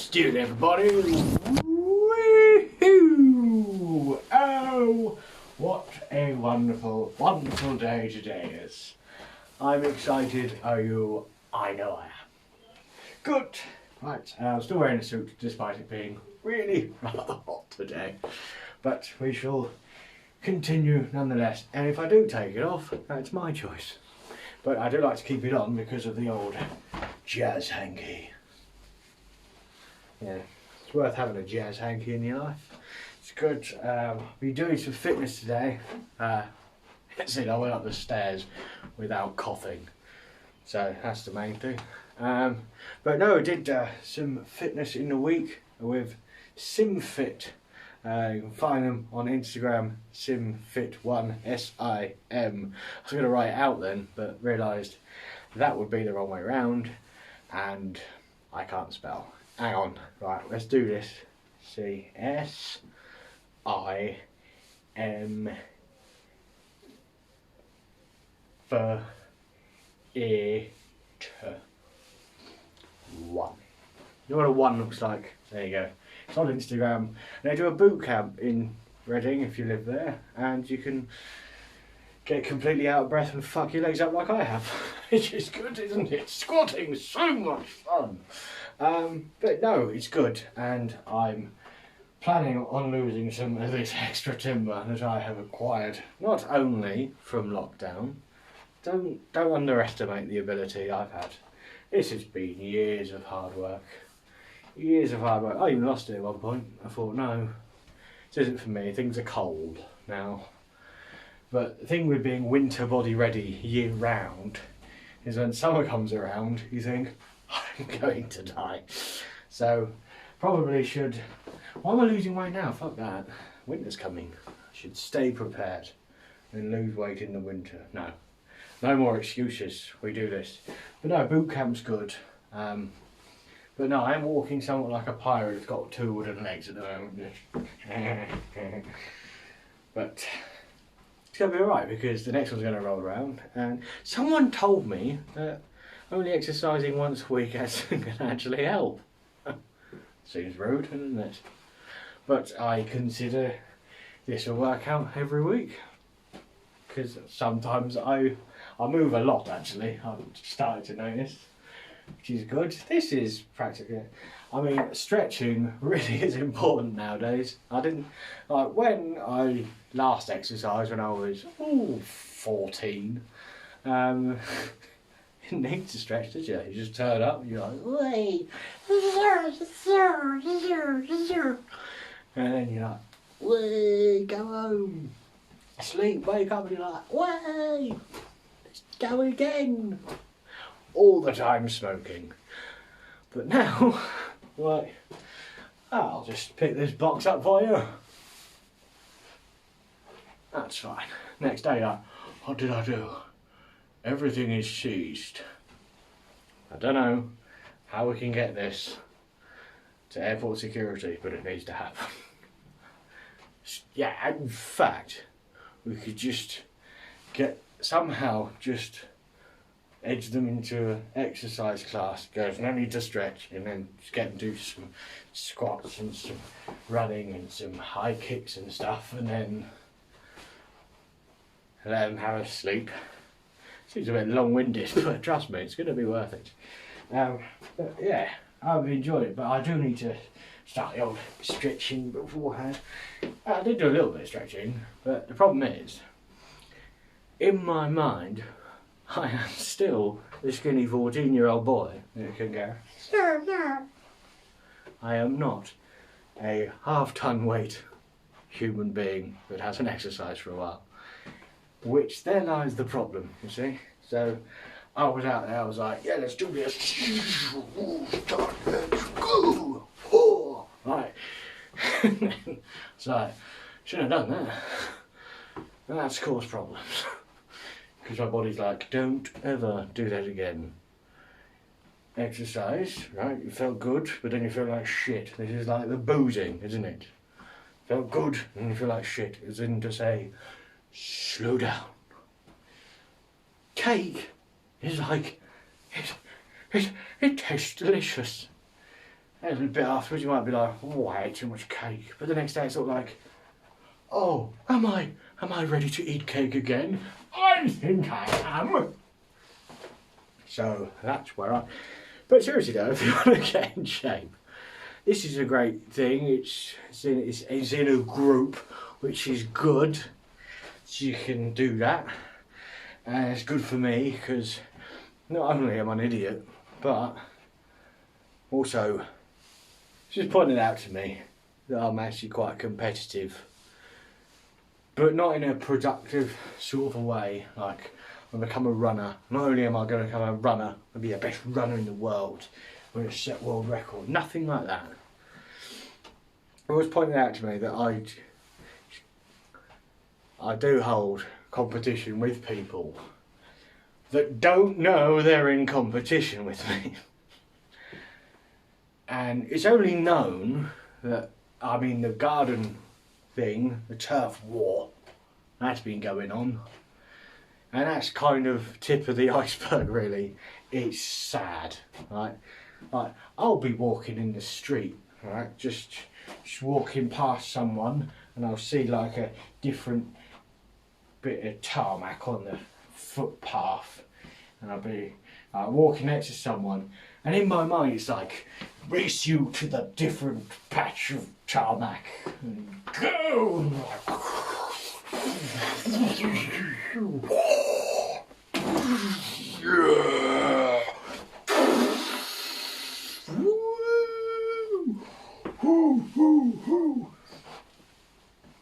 Let's do it, everybody. Woohoo! Oh, what a wonderful, wonderful day today is. I'm excited. Are you? I know I am. Good. Right, I'm still wearing a suit despite it being really rather hot today. But we shall continue nonetheless. And if I do take it off, that's my choice. But I do like to keep it on because of the old jazz hanky. Yeah, it's worth having a jazz hanky in your life. It's good. I'll be doing some fitness today. See, I went up the stairs without coughing, so that's the main thing. But no, I did some fitness in the week with SimFit. You can find them on Instagram, SimFit1, S-I-M. I was going to write it out then, but realised that would be the wrong way around, and I can't spell. Hang on, right, let's do this. C-S-I-M F-E-T 1. You know what a 1 looks like? There you go. It's on Instagram. They do a boot camp in Reading if you live there, and you can get completely out of breath and fuck your legs up like I have. Which is good, isn't it? Squatting is so much fun. But no, it's good, and I'm planning on losing some of this extra timber that I have acquired, not only from lockdown. Don't underestimate the ability I've had. This has been years of hard work. Years of hard work. I even lost it at one point. I thought, no, this isn't for me. Things are cold now. But the thing with being winter body ready year round is when summer comes around, you think, I'm going to die. So, probably should... Why am I losing weight now? Fuck that. Winter's coming. I should stay prepared and lose weight in the winter. No. No more excuses. We do this. But no, boot camp's good. But no, I am walking somewhat like a pirate who's got 2 wooden legs at the moment. But it's going to be alright because the next one's going to roll around. And someone told me that only exercising once a week can actually help. Seems rude, doesn't it? But I consider this will work out every week. Because sometimes I move a lot actually, I've started to notice. Which is good. This is practically, I mean, stretching really is important nowadays. I didn't, like when I last exercised when I was 14, you didn't need to stretch, did you? You just turn up and you're like, wait, and then you're like, wait, go home, sleep, wake up, and you're like, wait, let's go again. All the time smoking. But now, like, I'll just pick this box up for you. That's fine. Next day, like, what did I do? Everything is seized. I don't know how we can get this to airport security, but it needs to happen. Yeah, in fact, we could just get, somehow just edge them into an exercise class. Goes, no need to stretch, and then just get them to do some squats and some running and some high kicks and stuff, and then let them have a sleep. Seems a bit long-winded, but trust me, it's going to be worth it. But yeah, I've enjoyed it, but I do need to start the old stretching beforehand. I did do a little bit of stretching, but the problem is, in my mind, I am still the skinny 14-year-old boy that can go, sure, yeah. I am not a half-ton weight human being that hasn't exercised for a while. Which there lies the problem, you see. So I was out there, I was like, yeah, let's do this. Let's go. Oh, right. It's like, shouldn't have done that. That's caused problems. Because my body's like, don't ever do that again. Exercise, right? You felt good, but then you feel like shit. This is like the boozing, isn't it? Felt good, and you feel like shit. It's in to say, slow down. Cake is like, it tastes delicious. And a bit afterwards you might be like, oh, I ate too much cake. But the next day it's sort of like, oh, am I ready to eat cake again? I think I am. So that's where but seriously though, if you want to get in shape, this is a great thing. It's in a group, which is good. So you can do that. And it's good for me, because not only am I an idiot, but also it's just pointed out to me that I'm actually quite competitive. But not in a productive sort of a way. Like, when I become a runner, not only am I going to become a runner and be the best runner in the world, I'm going to set world record, nothing like that. It was pointed out to me that I do hold competition with people that don't know they're in competition with me. And it's only known that, I mean, the garden thing, the turf war, that's been going on. And that's kind of tip of the iceberg, really. It's sad, right? Like, I'll be walking in the street, right? Just walking past someone, and I'll see like a different bit of tarmac on the footpath, and I'll be walking next to someone, and in my mind it's like, race you to the different patch of tarmac and go.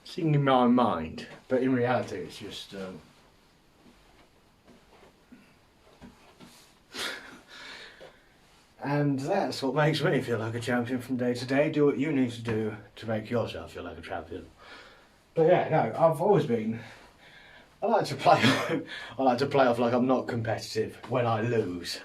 Singing in my mind, but in reality it's just and that's what makes me feel like a champion from day to day. Do what you need to do to make yourself feel like a champion. But yeah, no, I've always been, I like to play off like I'm not competitive when I lose.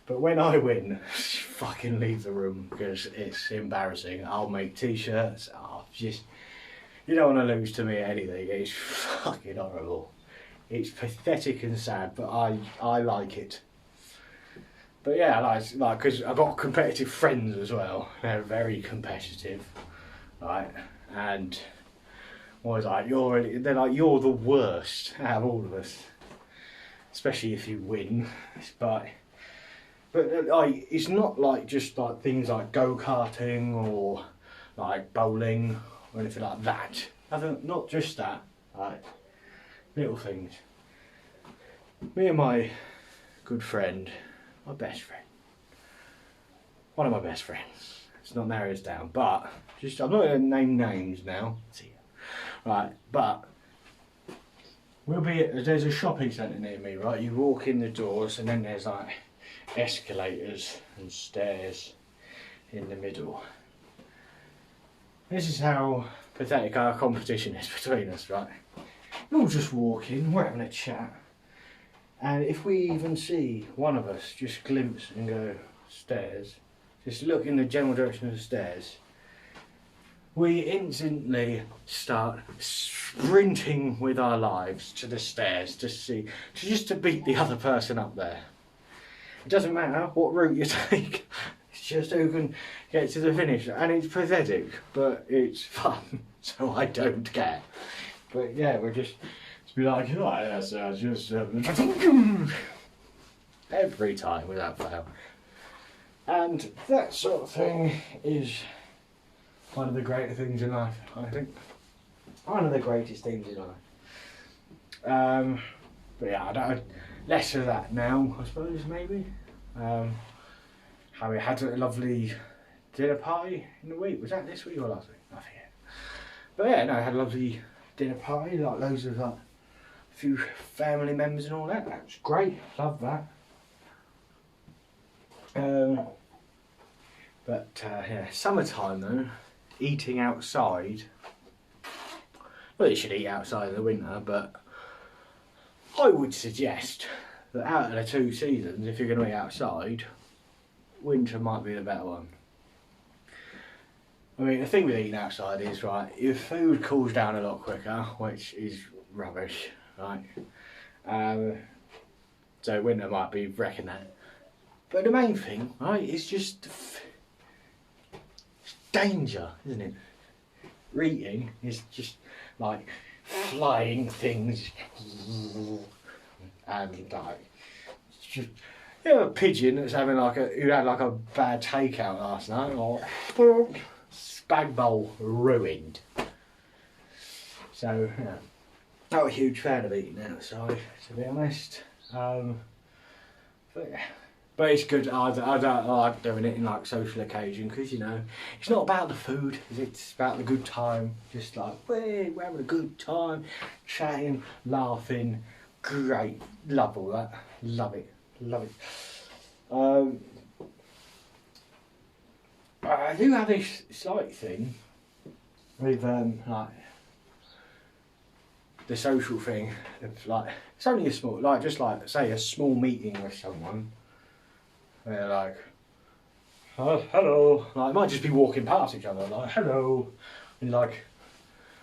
But when I win, fucking leave the room, because it's embarrassing. I'll make t-shirts, you don't want to lose to me at anything. It's fucking horrible. It's pathetic and sad, but I like it. But yeah, like, because I've got competitive friends as well. They're very competitive, right? And always like, they're like, you're the worst out of all of us, especially if you win. But like, it's not like just like things like go-karting or like bowling or anything like that. Not just that, like little things. Me and my good friend, my best friend, one of my best friends, it's not narrowed us down, but just, I'm not going to name names now. See ya. Right, but there's a shopping centre near me, right? You walk in the doors and then there's like escalators and stairs in the middle. This is how pathetic our competition is between us, right? We're all just walking, we're having a chat, and if we even see one of us just glimpse and go stairs, just look in the general direction of the stairs, we instantly start sprinting with our lives to the stairs just to beat the other person up there. It doesn't matter what route you take, it's just who can get to the finish. And it's pathetic, but it's fun, so I don't care. But yeah, we're just to be like, oh, yes, just every time without fail. And that sort of thing is one of the greater things in life, I think. One of the greatest things in life. But yeah, I don't, less of that now, I suppose, maybe. How we had a lovely dinner party in the week. Was that this week or last week? I forget. But yeah, no, I had a lovely dinner party, like loads of like a few family members and all that. That was great. Love that. Yeah, summertime though, eating outside. Well, you should eat outside in the winter, but I would suggest that out of the two seasons, if you're going to eat outside, winter might be the better one. I mean, the thing with eating outside is, right, your food cools down a lot quicker, which is rubbish, right? So winter might be wrecking that. But the main thing, right, is just danger, isn't it? Eating is just like flying things and like just, a pigeon that's having like who had like a bad takeout last night, or spag bowl ruined. So yeah, not a huge fan of eating outside, to be honest. But it's good. I don't like doing it in like social occasion, because you know it's not about the food, it's about the good time. Just like we're having a good time, chatting, laughing. Great, love all that. Love it, love it. I do have this slight thing with like the social thing. It's like it's only a small, like just like say a small meeting with someone. They're like, oh, hello. Like, might just be walking past each other, like, hello. And you're like,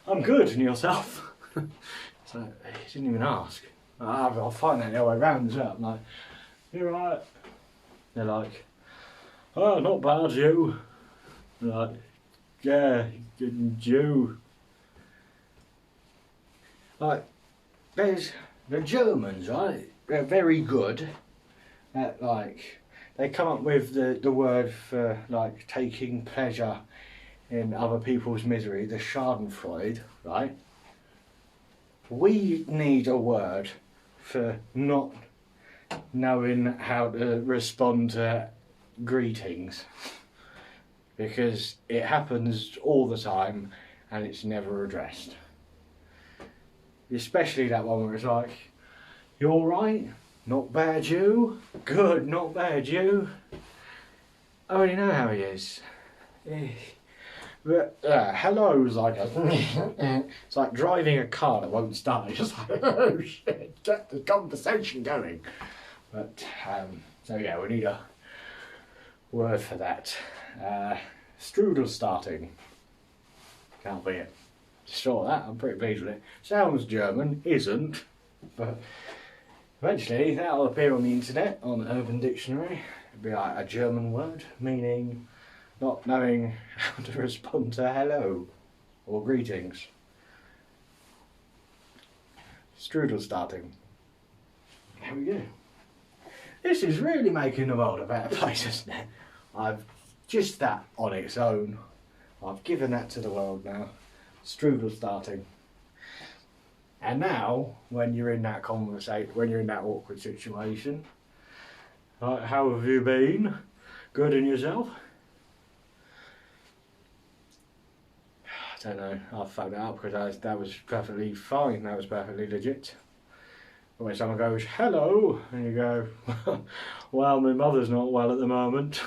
I'm good, and yourself? It's like, you didn't even ask. I'll find that the other way around as well. I'm like, you're right. They're like, oh, not bad, you. They're like, yeah, you. Like, there's the Germans, right? They're very good at, like, they come up with the word for like taking pleasure in other people's misery, the schadenfreude, right? We need a word for not knowing how to respond to greetings, because it happens all the time and it's never addressed. Especially that one where it's like, you alright? Not bad, you. Good, not bad, you. I already know how he is. But hello's like it's like driving a car that won't start. It's just like, oh shit, get the conversation going. But so yeah, we need a word for that. Strudel starting. Can't be it. Sure, that I'm pretty pleased with it. Sounds German, isn't, but. Eventually that'll appear on the internet, on Urban Dictionary. It'll be like a German word meaning not knowing how to respond to hello or greetings. Strudel starting. There we go. This is really making the world a better place, isn't it? I've just that on its own. I've given that to the world now. Strudel starting. And now, when you're in that conversation, when you're in that awkward situation, like, how have you been? Good in yourself? I don't know, I fucked that up because that was perfectly fine, that was perfectly legit. But when someone goes, hello, and you go, well, my mother's not well at the moment,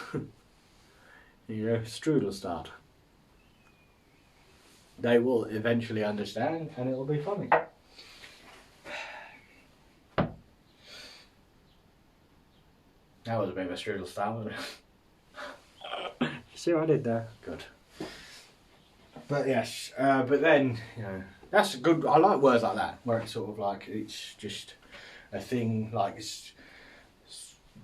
you go, strudel start. They will eventually understand and it'll be funny. That was a bit of a strudel start, wasn't it? See what I did there? Good. But yes, but then, you know, that's good. I like words like that, where it's sort of like, it's just a thing, like it's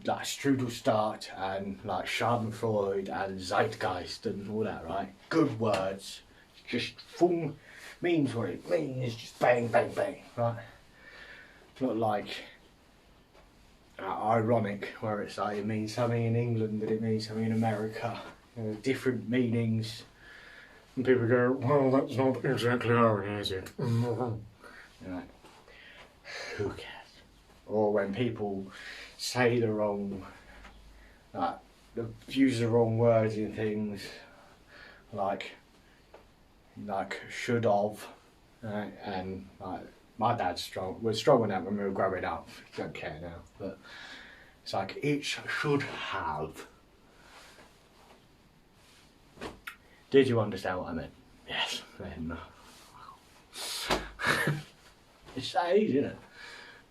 like strudel start and like schadenfreude and zeitgeist and all that, right? Good words. Just full means what it means, just bang, bang, bang, right? It's not like ironic, where it's like it means something in England but it means something in America. You know, different meanings. And people go, well, that's not exactly how it is, it? You're like, who cares? Or when people say the wrong, like, use the wrong words in things, like should have, and like my dad's was strong on that when we were growing up. Don't care now, but it's like it should have. Did you understand what I meant? Yes. Then it's that easy, isn't it?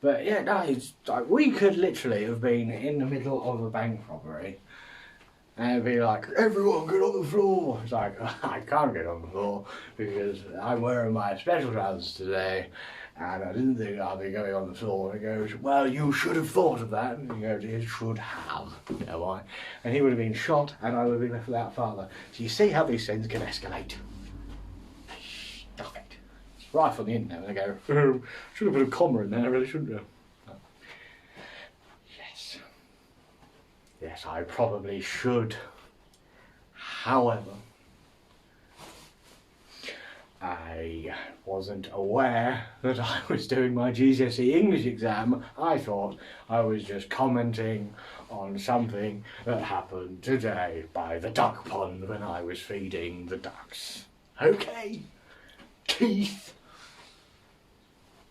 But yeah, no, it's like we could literally have been in the middle of a bank robbery and it'd be like, everyone get on the floor. It's like, I can't get on the floor because I'm wearing my special trousers today And I didn't think I'd be going on the floor. And he goes, well, you should have thought of that. And he goes, you should have. You know why? And he would have been shot and I would have been left without a father. So you see how these things can escalate. Stop it. It's right on the end now. And they go, should have put a comma in there, really, shouldn't you? No. Yes. Yes, I probably should. However, I wasn't aware that I was doing my GCSE English exam. I thought I was just commenting on something that happened today by the duck pond when I was feeding the ducks. Okay, Keith.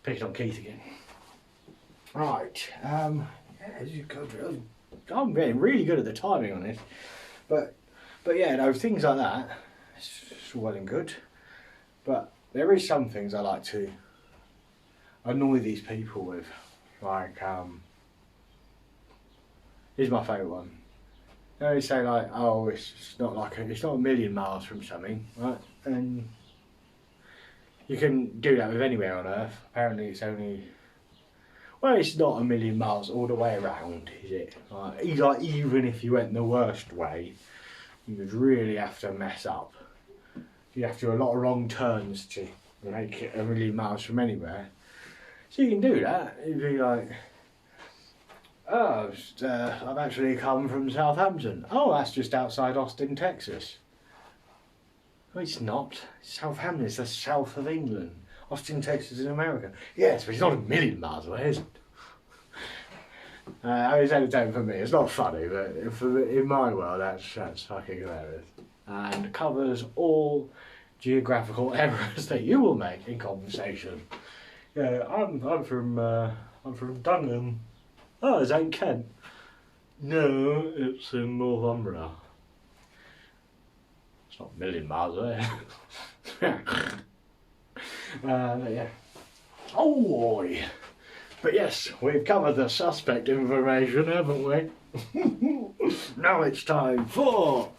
Picked on Keith again. Right, as you go through, I'm getting really good at the timing on this, but yeah, no, things like that, it's well and good. But there is some things I like to annoy these people with, like, here's my favourite one. They say like, oh, it's not a million miles from something, right? And you can do that with anywhere on Earth. Apparently it's only, well, it's not a million miles all the way around, is it? Like even if you went the worst way, you would really have to mess up. You have to do a lot of wrong turns to make it a million miles from anywhere. So you can do that. You'd be like, oh, I've actually come from Southampton. Oh, that's just outside Austin, Texas. No, it's not. Southampton is the south of England. Austin, Texas in America. Yes, but it's not a million miles away, is it? I mean, it's entertaining for me. It's not funny, but in my world, that's fucking hilarious. And covers all geographical errors that you will make in conversation. Yeah, I'm from Dunham. Oh, is that in Kent? No, it's in Northumbria. It's not a million miles away. Yeah. Oh, but yes, we've covered the suspect information, haven't we? Now it's time for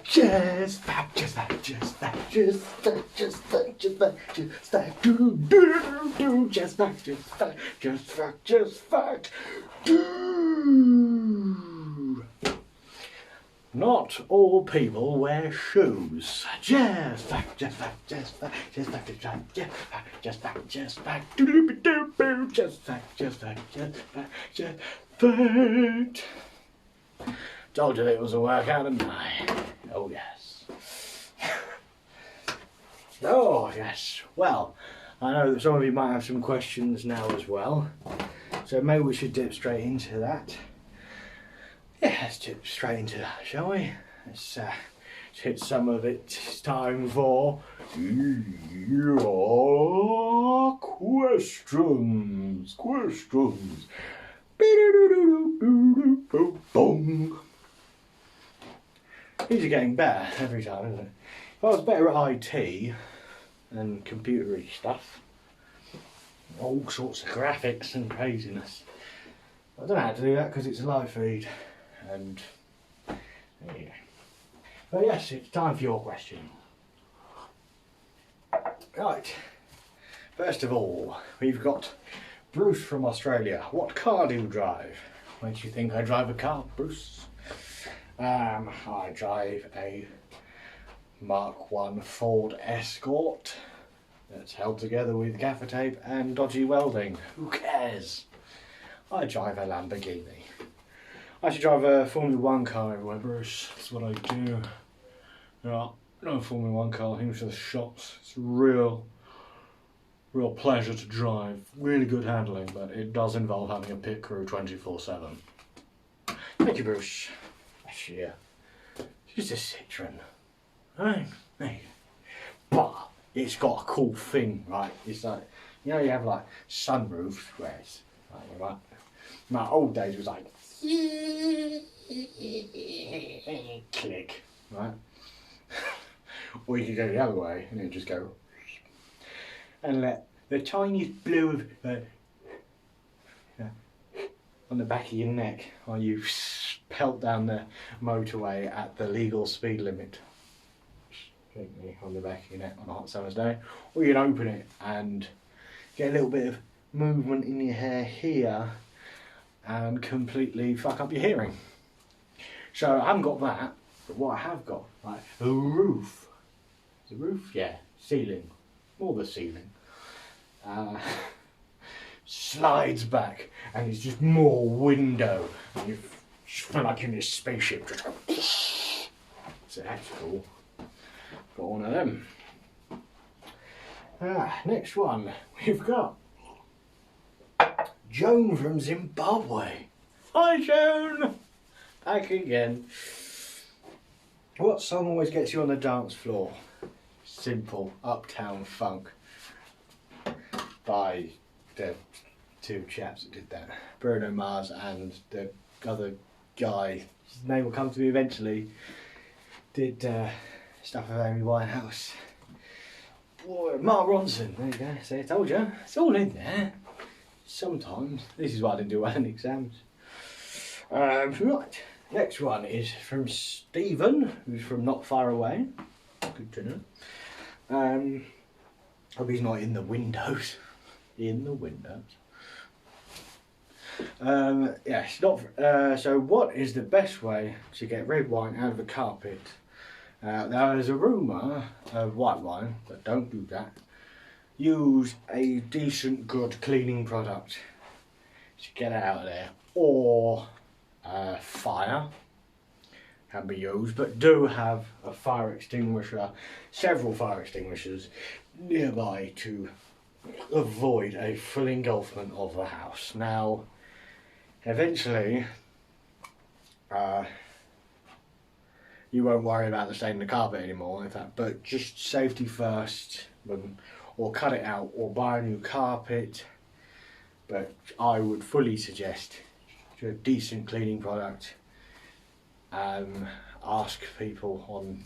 just fact, just fact, just fact, just fact, just fact, just fact, just fact, do do do, just fact, just fact, just fact, just fact, do. Not all people wear shoes. Just fact, just fact, just fact, just fact, just fact, just fact, just fact, just fact, do do do do, just fact, just fact, just fact, just fact. Told you it was a workout, didn't I? Oh yes. Oh yes. Well, I know that some of you might have some questions now as well, so maybe we should dip straight into that. Yeah, let's dip straight into that, shall we? Let's hit some of it. It's time for your questions. Questions. These are getting better every time, isn't it? If I was better at IT and computery stuff, all sorts of graphics and craziness. I don't know how to do that because it's a live feed, and there you go. But yes, it's time for your question. Right, first of all, we've got Bruce from Australia. What car do you drive? Why do you think I drive a car, Bruce? I drive a Mark 1 Ford Escort that's held together with gaffer tape and dodgy welding. Who cares? I drive a Lamborghini. I should drive a Formula 1 car everywhere, Bruce. That's what I do. Yeah, no Formula 1 car, even for the shops. It's a real pleasure to drive. Really good handling, but it does involve having a pit crew 24/7. Thank you, Bruce. Yeah. It's just a Citroen. Right? Hey. But it's got a cool thing, right? It's like, you know, you have like sunroofs where it's like, my old days was like click, right? Or you could go the other way and it'd just go and let the tiniest blue of on the back of your neck while you pelt down the motorway at the legal speed limit. Gently on the back of your neck on a hot summer's day. Or you can open it and get a little bit of movement in your hair here and completely fuck up your hearing. So I haven't got that, but what I have got, like a roof. The roof? Yeah, ceiling. More the ceiling. Slides back and it's just more window. And you feel like you're in a spaceship. So that's cool. Got one of them. Next one we've got Joan from Zimbabwe. Hi Joan! Back again. What song always gets you on the dance floor? Simple, Uptown Funk by the two chaps that did that. Bruno Mars and the other guy, his name will come to me eventually, did stuff with Amy Winehouse. Boy, Mark Ronson, there you go, see I told you, it's all in there. Sometimes, this is why I didn't do well in exams. Right, next one is from Stephen, who's from not far away. Good to know. Hope he's not in the windows. In the windows. Yes, not. So, what is the best way to get red wine out of a carpet? There is a rumour of white wine, but don't do that. Use a decent, good cleaning product to get it out of there, or fire can be used, but do have a fire extinguisher, several fire extinguishers nearby to avoid a full engulfment of the house. Now, eventually, you won't worry about the stain in the carpet anymore, in fact, but just safety first, or cut it out, or buy a new carpet. But I would fully suggest a decent cleaning product. Ask people on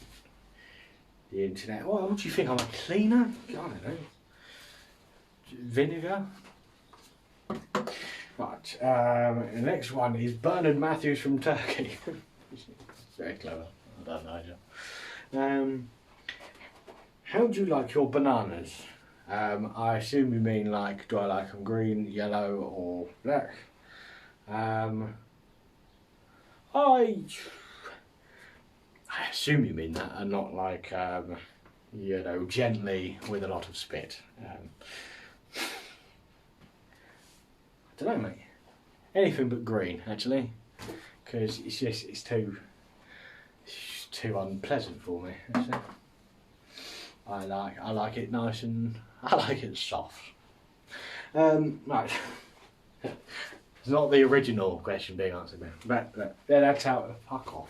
the internet, well, what do you think, I'm a cleaner? I don't know. Vinegar? Right, the next one is Bernard Matthews from Turkey. Very clever, I don't know. How do you like your bananas? I assume you mean like, do I like them green, yellow or black? I assume you mean that, and not like, you know, gently with a lot of spit. I don't know, mate. Anything but green, actually, because it's too unpleasant for me. Actually. I like it nice and I like it soft. Right. It's not the original question being answered now, but that's how fuck off.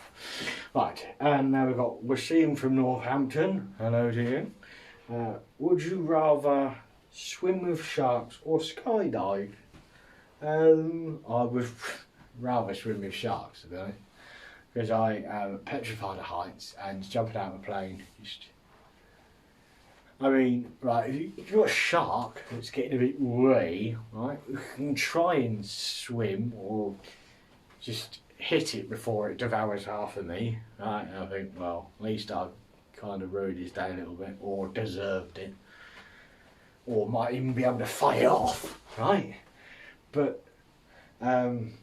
Right, and now we've got Wasim from Northampton. Hello to you. Would you rather swim with sharks or skydive? I would rather swim with sharks, to be honest, because I am petrified of heights and jumping out of a plane. I mean, right, if you're a shark that's getting a bit wee, right, you can try and swim or just hit it before it devours half of me, right, and I think, well, at least I've kind of ruined his day a little bit, or deserved it, or might even be able to fight it off, right, but, can't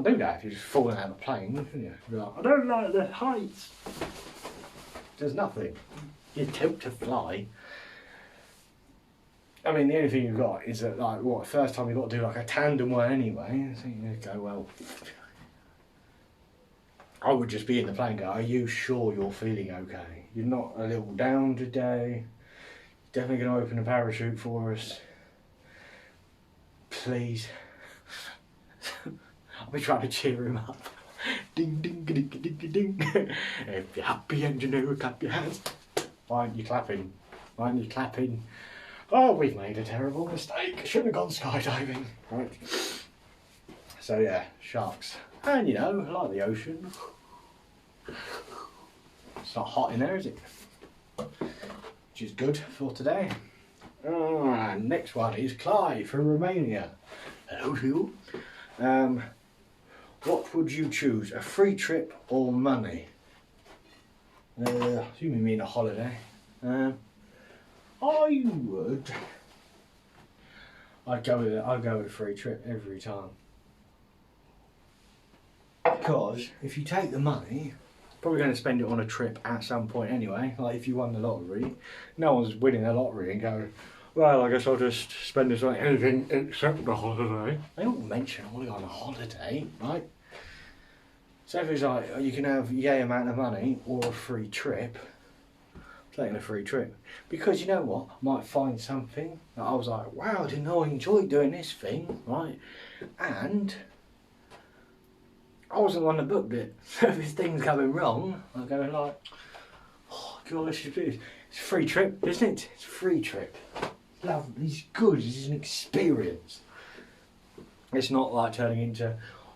do that if you're just falling out of a plane, can you? You're like, I don't like the heights. There's nothing. You attempt to fly. I mean, the only thing you've got is that, like, what, first time you've got to do like a tandem one anyway. So you go, well, I would just be in the plane and go, are you sure you're feeling okay? You're not a little down today? You're definitely going to open a parachute for us? Please. I'll be trying to cheer him up. Ding, ding, ding, ding, ding, ding. If you're happy engineer, clap your hands. Why aren't you clapping? Why aren't you clapping? Oh, we've made a terrible mistake. Shouldn't have gone skydiving. Right. So yeah, sharks. And you know, I like the ocean. It's not hot in there, is it? Which is good for today. Next one is Clive from Romania. Hello to you. What would you choose, a free trip or money? I assume you mean a holiday. I would I'd go with it. I'd go with a free trip every time. Because if you take the money, probably going to spend it on a trip at some point anyway. Like if you won the lottery, no one's winning the lottery and go, well, I guess I'll just spend this on anything except the holiday. They don't mention holiday on a holiday, right? So if it's like you can have yay amount of money or a free trip, I'm taking a free trip. Because you know what, I might find something that I was like, wow, I didn't know I enjoyed doing this thing, right? And I wasn't the one that booked it. So if this thing's going wrong, I'm going like, oh God, let's just do this. It's a free trip, isn't it? It's a free trip. Lovely, it's good, it's an experience. It's not like turning into,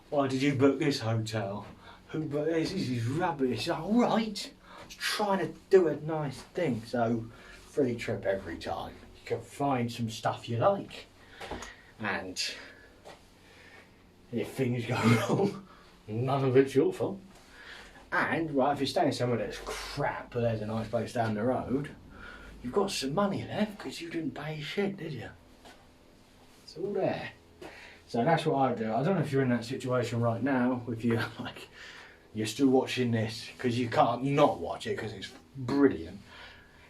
why did you book this hotel? Who booked this? This is rubbish. Alright, I was trying to do a nice thing. So, free trip every time. You can find some stuff you like. And if things go wrong, none of it's your fault. And, right, if you're staying somewhere that's crap, but there's a nice place down the road, you've got some money left because you didn't pay shit, did you? It's all there. So that's what I do. I don't know if you're in that situation right now, if you like, you're still watching this because you can't not watch it because it's brilliant.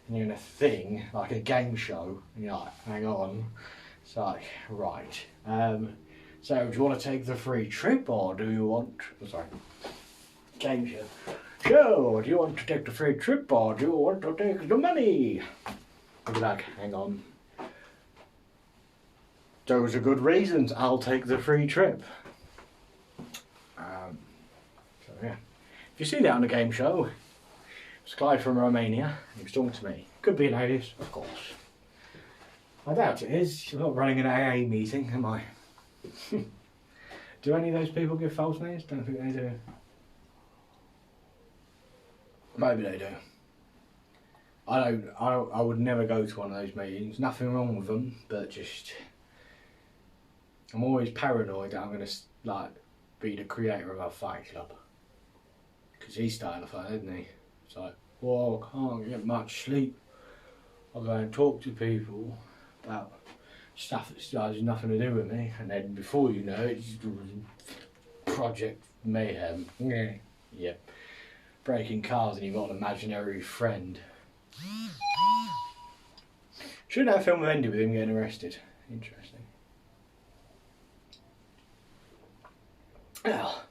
And you're in a thing like a game show. And you're like, hang on. It's like, right. So do you want to take the free trip or do you want? Oh, sorry. Game show. So, do you want to take the free trip or do you want to take the money? I'll be like, hang on. Those are good reasons. I'll take the free trip. So yeah. If you see that on the game show, it's a guy from Romania. He was talking to me. Could be an alias, of course. I doubt it is. You're not running an AA meeting, am I? Do any of those people give false names? Don't think they do. Maybe they do. I would never go to one of those meetings. Nothing wrong with them, but just I'm always paranoid that I'm going to like be the creator of a fight club. Because he's starting a fight, isn't he? It's like, well, I can't get much sleep. I'll go and talk to people about stuff that has nothing to do with me, and then before you know it, it's Project Mayhem. Yeah. Yep. Breaking cars and you've got an imaginary friend. Shouldn't that film have ended with him getting arrested? Interesting. Well,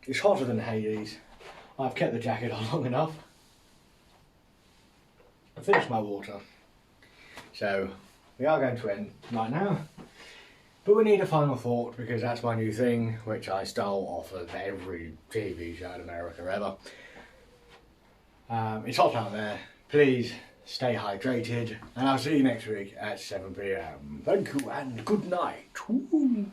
it's hotter than Hades. I've kept the jacket on long enough. I've finished my water. So, we are going to end right now. But we need a final thought because that's my new thing, which I stole off of every TV show in America ever. It's hot out there. Please stay hydrated, and I'll see you next week at 7 PM. Thank you and good night. Woo.